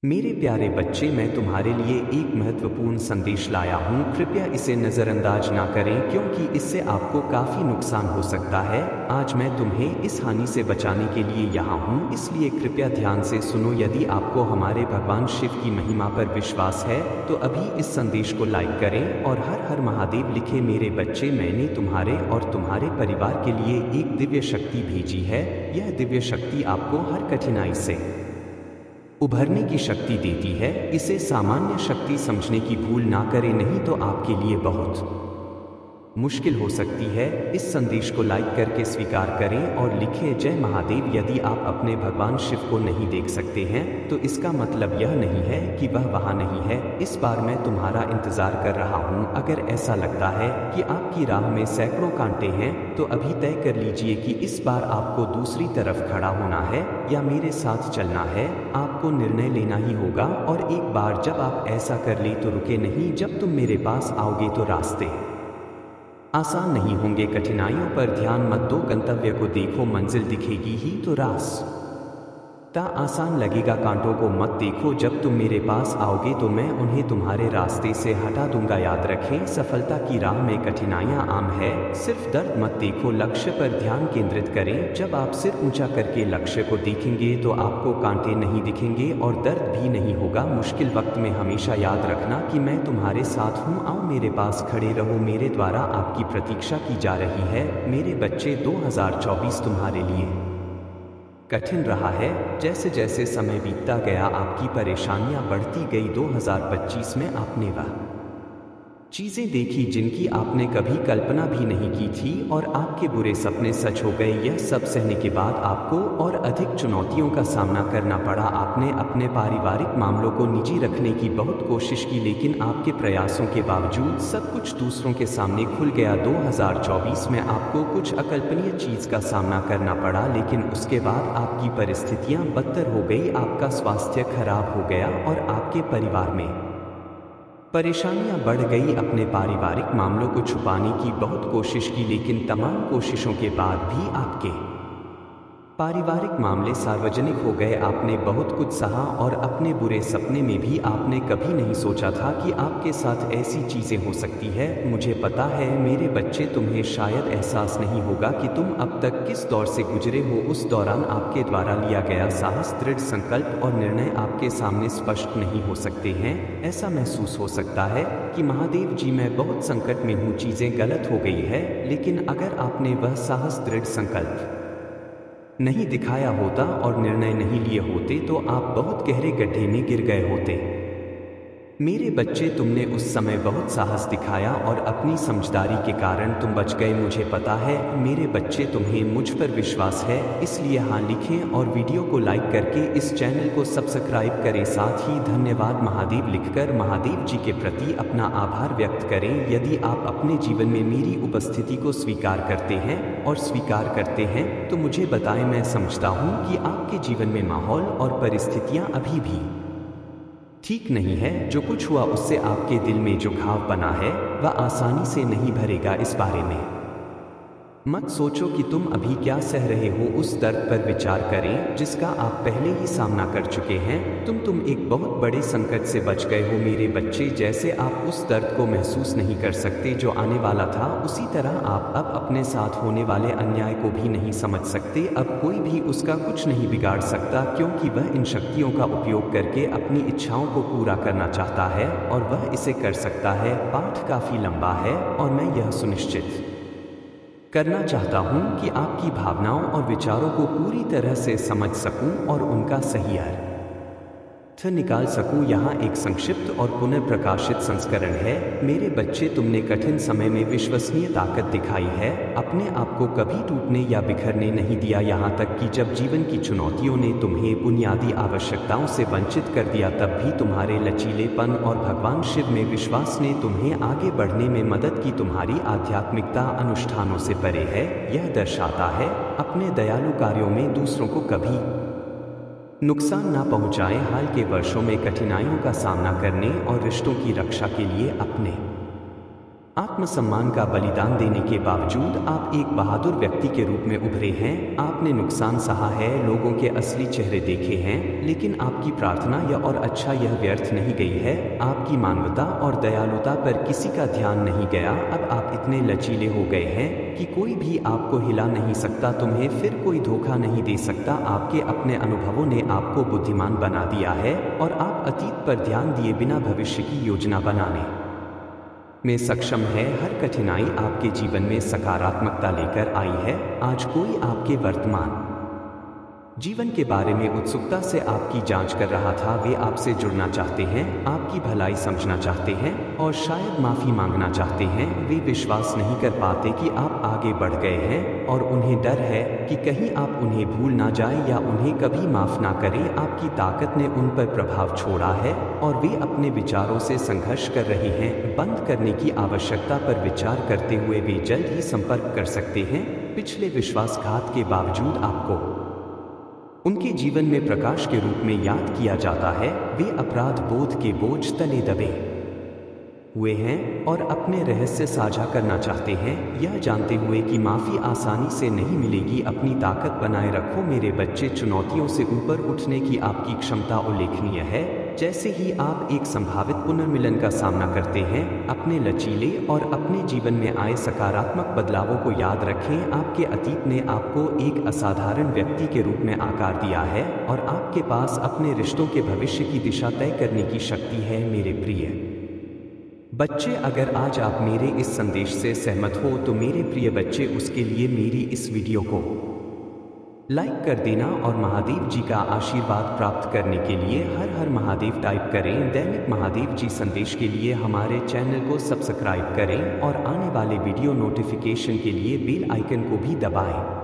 मेरे प्यारे बच्चे, मैं तुम्हारे लिए एक महत्वपूर्ण संदेश लाया हूँ। कृपया इसे नज़रअंदाज ना करें क्योंकि इससे आपको काफ़ी नुकसान हो सकता है। आज मैं तुम्हें इस हानि से बचाने के लिए यहाँ हूँ, इसलिए कृपया ध्यान से सुनो। यदि आपको हमारे भगवान शिव की महिमा पर विश्वास है तो अभी इस संदेश को लाइक करें और हर हर महादेव लिखे। मेरे बच्चे, मैंने तुम्हारे और तुम्हारे परिवार के लिए एक दिव्य शक्ति भेजी है। यह दिव्य शक्ति आपको हर कठिनाई से उभरने की शक्ति देती है। इसे सामान्य शक्ति समझने की भूल ना करें, नहीं तो आपके लिए बहुत मुश्किल हो सकती है। इस संदेश को लाइक करके स्वीकार करें और लिखें जय महादेव। यदि आप अपने भगवान शिव को नहीं देख सकते हैं तो इसका मतलब यह नहीं है कि वह वहाँ नहीं है। इस बार मैं तुम्हारा इंतजार कर रहा हूँ। अगर ऐसा लगता है कि आपकी राह में सैकड़ों कांटे हैं तो अभी तय कर लीजिए कि इस बार आपको दूसरी तरफ खड़ा होना है या मेरे साथ चलना है। आपको निर्णय लेना ही होगा, और एक बार जब आप ऐसा कर ले तो रुके नहीं। जब तुम मेरे पास आओगे तो रास्ते आसान नहीं होंगे। कठिनाइयों पर ध्यान मत दो, गंतव्य को देखो। मंजिल दिखेगी ही तो रास्ता आसान लगेगा। कांटों को मत देखो। जब तुम मेरे पास आओगे तो मैं उन्हें तुम्हारे रास्ते से हटा दूंगा। याद रखें, सफलता की राह में कठिनाइयां आम है। सिर्फ दर्द मत देखो, लक्ष्य पर ध्यान केंद्रित करें। जब आप सिर ऊंचा करके लक्ष्य को देखेंगे तो आपको कांटे नहीं दिखेंगे और दर्द भी नहीं होगा। मुश्किल वक्त में हमेशा याद रखना कि मैं तुम्हारे साथ हूँ। आओ मेरे पास खड़े रहो, मेरे द्वारा आपकी प्रतीक्षा की जा रही है। मेरे बच्चे, 2024 तुम्हारे लिए कठिन रहा है। जैसे जैसे समय बीतता गया आपकी परेशानियां बढ़ती गई। 2025 में आपने वह चीजें देखी जिनकी आपने कभी कल्पना भी नहीं की थी, और आपके बुरे सपने सच हो गए। यह सब सहने के बाद आपको और अधिक चुनौतियों का सामना करना पड़ा। आपने अपने पारिवारिक मामलों को निजी रखने की बहुत कोशिश की, लेकिन आपके प्रयासों के बावजूद सब कुछ दूसरों के सामने खुल गया। 2024 में आपको कुछ अकल्पनीय चीज का सामना करना पड़ा, लेकिन उसके बाद आपकी परिस्थितियां बदतर हो गई। आपका स्वास्थ्य खराब हो गया और आपके परिवार में परेशानियां बढ़ गई। अपने पारिवारिक मामलों को छुपाने की बहुत कोशिश की, लेकिन तमाम कोशिशों के बाद भी आपके पारिवारिक मामले सार्वजनिक हो गए। आपने बहुत कुछ सहा और अपने बुरे सपने में भी आपने कभी नहीं सोचा था कि आपके साथ ऐसी चीजें हो सकती है। मुझे पता है मेरे बच्चे, तुम्हें शायद एहसास नहीं होगा कि तुम अब तक किस दौर से गुजरे हो। उस दौरान आपके द्वारा लिया गया साहस, दृढ़ संकल्प और निर्णय आपके सामने स्पष्ट नहीं हो सकते हैं। ऐसा महसूस हो सकता है कि महादेव जी, मैं बहुत संकट में हूँ, चीजें गलत हो गई है। लेकिन अगर आपने वह साहस, दृढ़ संकल्प नहीं दिखाया होता और निर्णय नहीं लिए होते तो आप बहुत गहरे गड्ढे में गिर गए होते। मेरे बच्चे, तुमने उस समय बहुत साहस दिखाया और अपनी समझदारी के कारण तुम बच गए। मुझे पता है मेरे बच्चे, तुम्हें मुझ पर विश्वास है, इसलिए हाँ लिखें और वीडियो को लाइक करके इस चैनल को सब्सक्राइब करें। साथ ही धन्यवाद महादेव लिखकर महादेव जी के प्रति अपना आभार व्यक्त करें। यदि आप अपने जीवन में मेरी उपस्थिति को स्वीकार करते हैं और स्वीकार करते हैं तो मुझे बताएं। मैं समझता हूँ कि आपके जीवन में माहौल और परिस्थितियाँ अभी भी ठीक नहीं है। जो कुछ हुआ उससे आपके दिल में जो घाव बना है वह आसानी से नहीं भरेगा। इस बारे में मत सोचो कि तुम अभी क्या सह रहे हो। उस दर्द पर विचार करें जिसका आप पहले ही सामना कर चुके हैं। तुम एक बहुत बड़े संकट से बच गए हो मेरे बच्चे। जैसे आप उस दर्द को महसूस नहीं कर सकते जो आने वाला था, उसी तरह आप अब अपने साथ होने वाले अन्याय को भी नहीं समझ सकते। अब कोई भी उसका कुछ नहीं बिगाड़ सकता, क्योंकि वह इन शक्तियों का उपयोग करके अपनी इच्छाओं को पूरा करना चाहता है और वह इसे कर सकता है। पाठ काफी लंबा है और मैं यह सुनिश्चित करना चाहता हूं कि आपकी भावनाओं और विचारों को पूरी तरह से समझ सकूं और उनका सही अर्थ निकाल सकूं। यहाँ एक संक्षिप्त और पुनर्प्रकाशित संस्करण है। मेरे बच्चे, तुमने कठिन समय में विश्वसनीय ताकत दिखाई है, अपने आप को कभी टूटने या बिखरने नहीं दिया। यहाँ तक कि जब जीवन की चुनौतियों ने तुम्हें बुनियादी आवश्यकताओं से वंचित कर दिया, तब भी तुम्हारे लचीलेपन और भगवान शिव में विश्वास ने तुम्हें आगे बढ़ने में मदद की। तुम्हारी आध्यात्मिकता अनुष्ठानों से परे है। यह दर्शाता है अपने दयालु कार्यों में दूसरों को कभी नुकसान ना पहुंचाएं। हाल के वर्षों में कठिनाइयों का सामना करने और रिश्तों की रक्षा के लिए अपने आत्मसम्मान का बलिदान देने के बावजूद आप एक बहादुर व्यक्ति के रूप में उभरे हैं। आपने नुकसान सहा है, लोगों के असली चेहरे देखे हैं, लेकिन आपकी प्रार्थना और अच्छा यह व्यर्थ नहीं गई है। आपकी मानवता और दयालुता पर किसी का ध्यान नहीं गया। अब आप इतने लचीले हो गए हैं कि कोई भी आपको हिला नहीं सकता, तुम्हें फिर कोई धोखा नहीं दे सकता। आपके अपने अनुभवों ने आपको बुद्धिमान बना दिया है और आप अतीत पर ध्यान दिए बिना भविष्य की योजना बनाने में सक्षम है। हर कठिनाई आपके जीवन में सकारात्मकता लेकर आई है। आज कोई आपके वर्तमान जीवन के बारे में उत्सुकता से आपकी जांच कर रहा था। वे आपसे जुड़ना चाहते हैं, आपकी भलाई समझना चाहते हैं और शायद माफ़ी मांगना चाहते हैं। वे विश्वास नहीं कर पाते कि आप आगे बढ़ गए हैं और उन्हें डर है कि कहीं आप उन्हें भूल ना जाए या उन्हें कभी माफ़ ना करें। आपकी ताकत ने उन पर प्रभाव छोड़ा है और वे अपने विचारों से संघर्ष कर रहे हैं। बंद करने की आवश्यकता पर विचार करते हुए वे जल्द ही संपर्क कर सकते हैं। पिछले विश्वासघात के बावजूद आपको उनके जीवन में प्रकाश के रूप में याद किया जाता है। वे अपराध बोध के बोझ तले दबे हुए हैं और अपने रहस्य साझा करना चाहते हैं, यह जानते हुए कि माफ़ी आसानी से नहीं मिलेगी। अपनी ताकत बनाए रखो मेरे बच्चे। चुनौतियों से ऊपर उठने की आपकी क्षमता उल्लेखनीय है। जैसे ही आप एक संभावित पुनर्मिलन का सामना करते हैं, अपने लचीले और अपने जीवन में आए सकारात्मक बदलावों को याद रखें। आपके अतीत ने आपको एक असाधारण व्यक्ति के रूप में आकार दिया है और आपके पास अपने रिश्तों के भविष्य की दिशा तय करने की शक्ति है। मेरे प्रिय बच्चे, अगर आज आप मेरे इस संदेश से सहमत हो तो मेरे प्रिय बच्चे, उसके लिए मेरी इस वीडियो को लाइक कर देना और महादेव जी का आशीर्वाद प्राप्त करने के लिए हर हर महादेव टाइप करें। दैनिक महादेव जी संदेश के लिए हमारे चैनल को सब्सक्राइब करें और आने वाले वीडियो नोटिफिकेशन के लिए बेल आइकन को भी दबाएं।